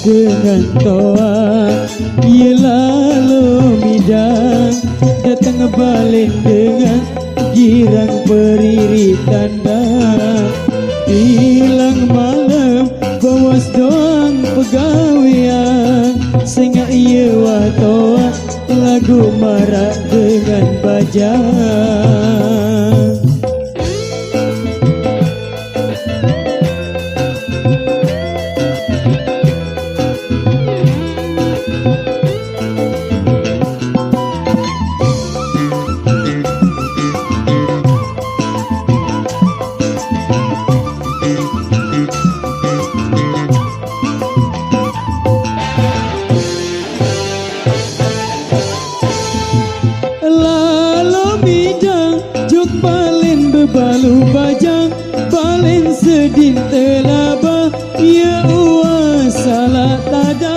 dengan toa, ia lalu midang datang balik dengan girang periri tanda. Bilang malam bawas doang pegawian, sehingga ia watoa lagu marak dengan bajang. Balu bajang paling sedin telaba, ya uas salah tada.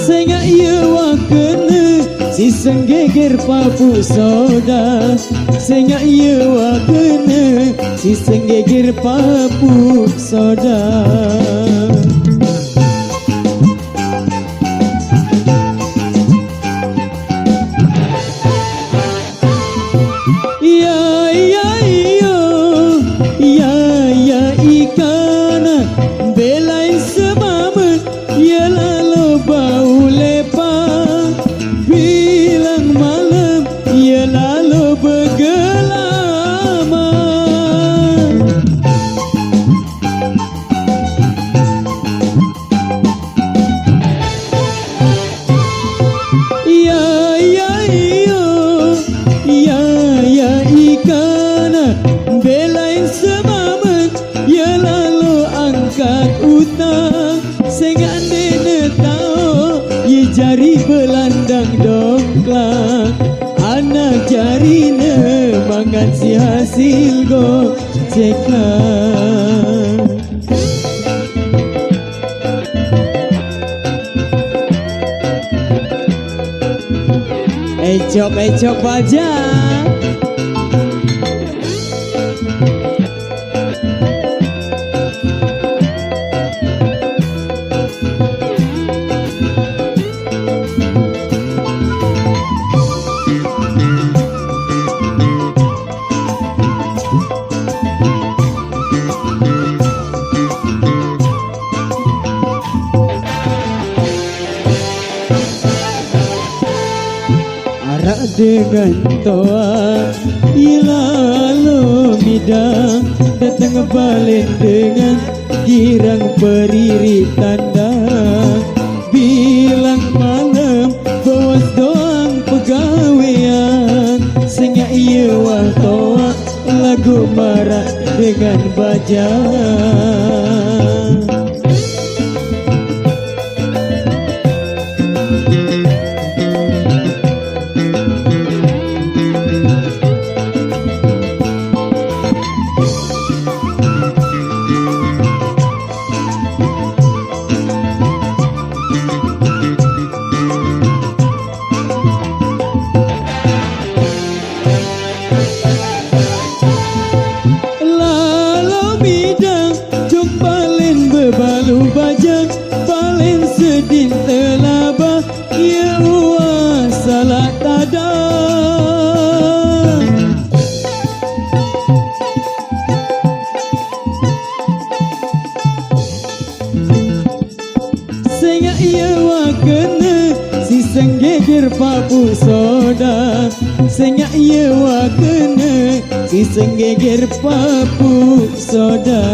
Sehingga ia wakene si senggeger papu soda, sehingga ia wakene si senggeger papu soda. Jari belandang dongklak, anak jarine mangan si hasil gocekan. Ecok bajang. Dengan toa, ia lalu midang datang balik dengan girang periri tanda. Bilang malam bawas doang pegawean, sehingga ia watoa lagu marak dengan bajang. Balu bajang paling sedin telaba, ia uas salah tada. Sehingga ia wakene si senggeger papu soda, sehingga ia wakene si senggeger papu soda.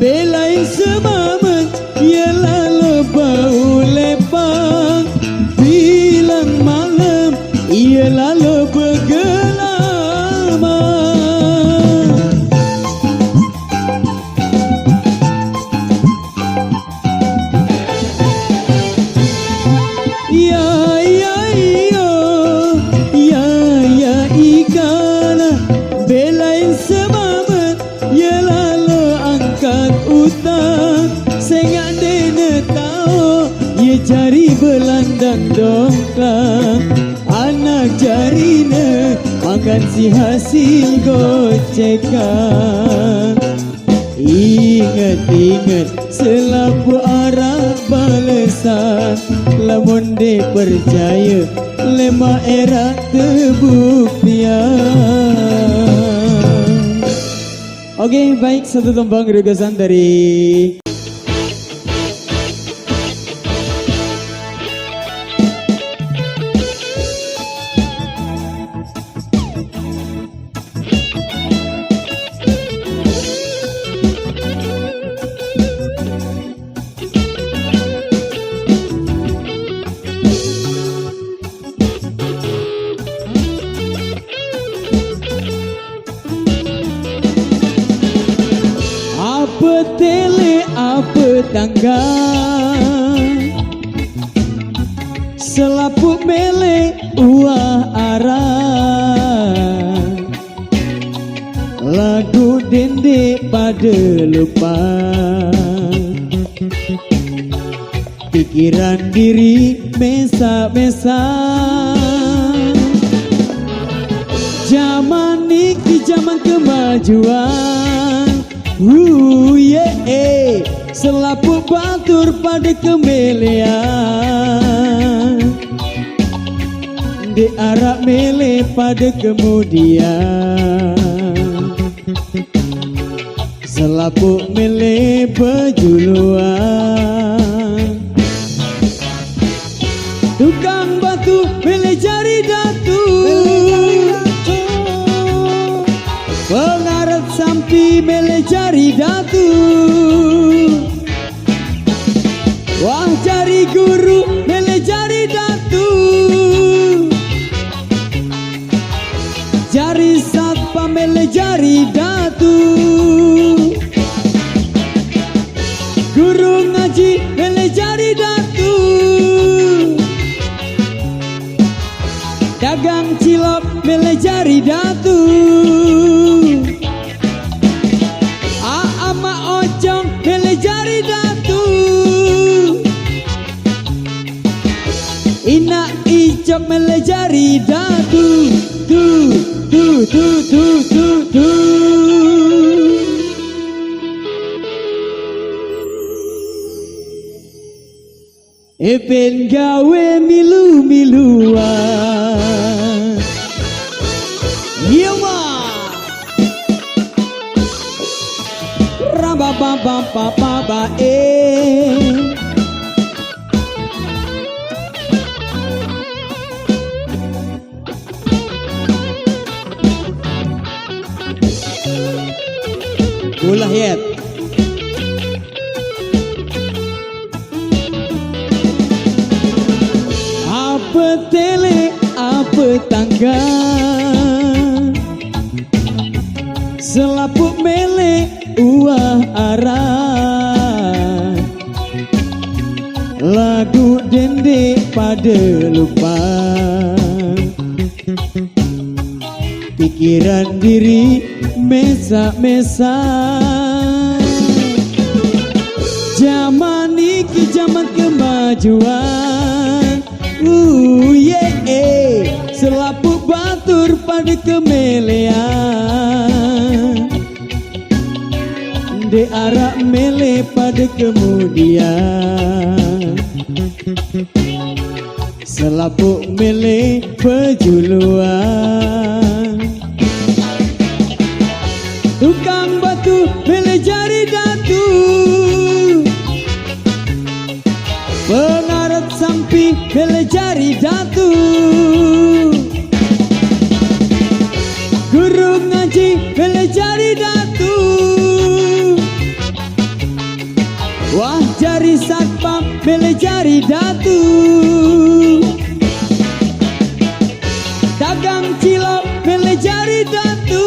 Belain semaman, ia lalu bau lepang. Bilang malam, ia lalu bergelama. jari belandang dongkang, anak jarine makan si hasil gocekan. Ingat-ingat selaku arah balesan, lamun de percaya lema era kebuktian. Oke, baik, satu tembang gagasan dari apa tele apa tangga, selaput mele uah arah, lagu dende pada lupa, pikiran diri mesa-mesa. Zaman niki zaman kemajuan, yeah, selaput batur pada kemelean, di arah mele pada kemudian, selaput mele pejuluan. Tukang batu mele jari datu, pengarat sampi mele jari datu, wah jari guru mele jari datu, jari satpam mele jari datu, guru ngaji mele jari datu, dagang cilok mele jari datu, ama ojong mele jari datu, ina icok mele jari datu, tu. Epen gawe milu-miluan, iya mah rabababababa ulah yet. Apa tele apa tangga, selaput mele uah arah, lagu dende pada lupa, pikiran diri mesa-mesa. Zaman niki zaman kemajuan, yeah, selaput batur pada kemelean, di arah mele pada kemudian, selaput mele pejuluan. Tukang batu mele jari datu, pengarat sampi mele jari datu, guru ngaji mele jari datu, wah jari satpam mele jari datu, dagang cilok mele jari datu,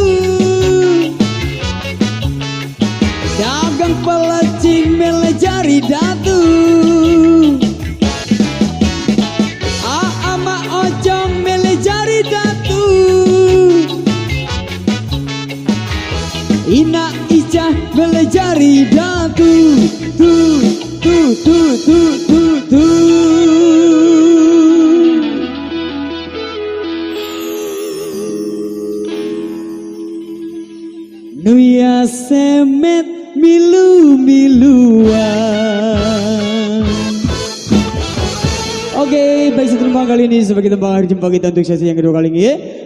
dagang pelecing mele jari datu, ama ojong mele jari datu, ina icah mele jari datu, tu. semet milu-miluan. Oke, baik, setelah kali ini sebagai tempat hari jumpa kita untuk sesi yang kedua kali ini ya.